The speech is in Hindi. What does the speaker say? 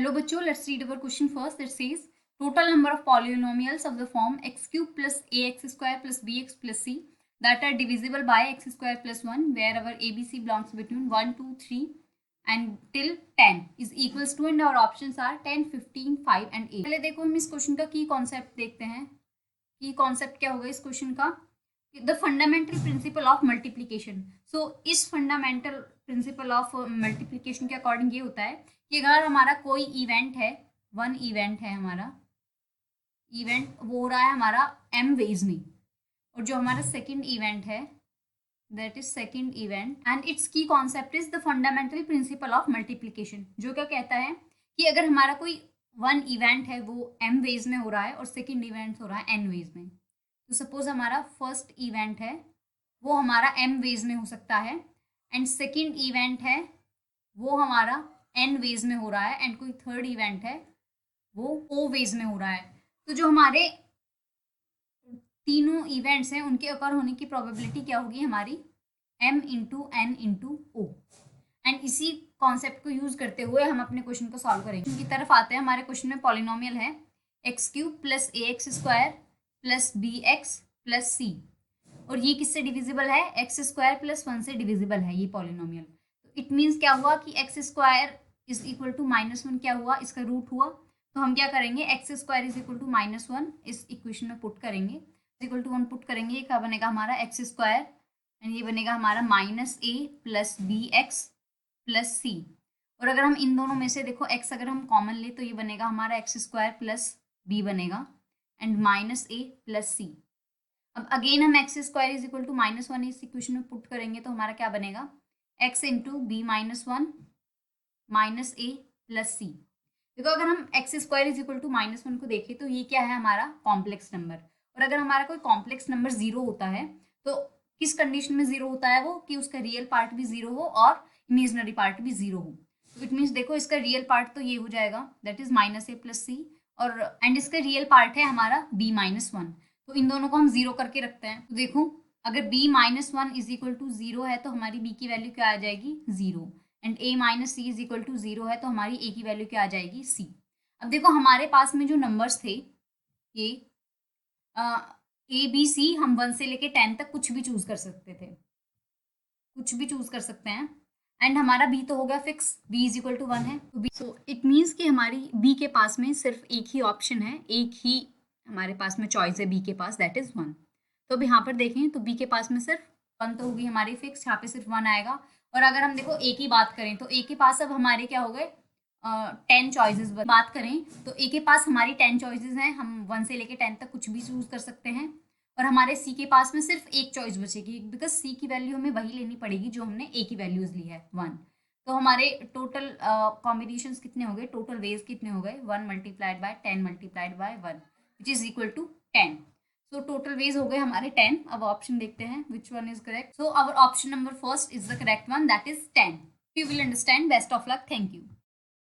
Hello बच्चों, let's read our question first. It says total number of polynomials of the form x cube plus ax square plus bx plus c that are divisible by x square plus 1 where our abc belongs between 1, 2, 3 and till 10 is equals to, and our options are 10, 15, 5 and 8. पहले देखो हम इस क्वेश्चन का की कॉन्सेप्ट देखते हैं. की कॉन्सेप्ट क्या होगा इस क्वेश्चन का? The fundamental principle of multiplication. So इस फंडामेंटल प्रिंसिपल ऑफ मल्टीप्लीकेशन के अकॉर्डिंग ये होता है कि अगर हमारा कोई इवेंट है, वन इवेंट है हमारा, इवेंट वो हो रहा है हमारा m वेज में, और जो हमारा सेकंड इवेंट है that is second event and its key concept is the fundamental principle of multiplication, जो क्या कहता है कि अगर हमारा कोई वन इवेंट है वो m वेज में हो रहा है और सेकंड इवेंट हो रहा है n वेज में. तो सपोज हमारा फर्स्ट इवेंट है वो हमारा m वेज में हो सकता है एंड सेकंड इवेंट है वो हमारा n वेज में हो रहा है एंड कोई थर्ड इवेंट है वो o वेज में हो रहा है. तो जो हमारे तीनों इवेंट्स हैं उनके अकर होने की प्रोबेबिलिटी क्या होगी हमारी m into n into O. And इसी कॉन्सेप्ट को यूज करते हुए हम अपने क्वेश्चन को सॉल्व करेंगे. की तरफ आते हैं. हमारे क्वेश्चन में पॉलिनोमियल है x cube plus a x square plus b x plus c, और ये किससे डिविजिबल है? एक्स स्क्वायर प्लस 1 से डिविजिबल है ये पॉलिनोमियल. तो इट मीन्स क्या हुआ कि x square is equal to -1 क्या हुआ? इसका रूट हुआ. तो हम क्या करेंगे? X square is equal to -1 इस इक्वेशन में पुट करेंगे, इक्वल टू 1 पुट करेंगे. क्या बनेगा हमारा? एक्स स्क्वायर एंड ये बनेगा हमारा -a plus b x plus c. और अगर हम इन दोनों में से देखो x अगर हम कॉमन ले तो ये बनेगा हमारा एक्स स्क्वायर प्लस बी बनेगा एंड -a प्लस सी. अब अगेन हम x square is equal to -1 इस इक्वेशन में पुट करेंगे तो हमारा क्या बनेगा? x into B -1 minus A plus C. देखो अगर हम x square is equal to -1 को देखें तो ये क्या है हमारा? Complex number. और अगर हमारा कोई कॉम्प्लेक्स नंबर 0 होता है तो किस कंडीशन में 0 होता है वो? कि उसका रियल पार्ट भी 0 हो और इमेजनरी पार्ट भी 0 हो. तो इट मीन्स देखो इसका रियल पार्ट तो ये हो जाएगा that is -a plus c, और एंड इसका रियल पार्ट है हमारा b-1. तो इन दोनों को हम 0 करके रखते हैं. तो देखो अगर b-1 इज इक्वल टू 0 है तो हमारी b की वैल्यू क्या आ जाएगी? 0. And a-c is equal to 0 है तो हमारी a की वैल्यू क्या आ जाएगी? c. अब देखो हमारे पास में जो नंबर्स थे ये a b c, हम 1 से लेके 10 तक कुछ भी चूज कर सकते थे, कुछ भी चूज कर सकते हैं. एंड हमारा b तो हो गया फिक्स, b इज इक्वल टू 1 है. सो इट मीन्स कि हमारी b के पास में सिर्फ एक ही ऑप्शन है, एक ही हमारे पास में चॉइस है b के पास, दैट इज 1. तो अब यहाँ पर देखें तो b के पास में सिर्फ 1 तो होगी हमारी फिक्स, यहाँ पे सिर्फ 1 आएगा. और अगर हम देखो a की बात करें तो a के पास अब हमारे क्या हो गए? 10 चॉइसेस. बात करें तो a के पास हमारी 10 चॉइसेस हैं, हम 1 से लेके 10 तक कुछ भी चूज कर सकते हैं. और हमारे c के पास में सिर्फ एक चॉइस बचेगी बिकॉज c की वैल्यू हमें वही लेनी पड़ेगी जो हमने a की वैल्यूज ली है 1. तो हमारे टोटल कॉम्बिनेशंस कितने हो गए? टोटल वेज कितने हो गए? 1 multiplied by 10 multiplied by 1 which is equal to 10. So total ways हो गए हमारे 10. अब ऑप्शन देखते हैं which one is correct. So our option number first is the correct one, that is 10. You will understand. Best of luck. Thank you.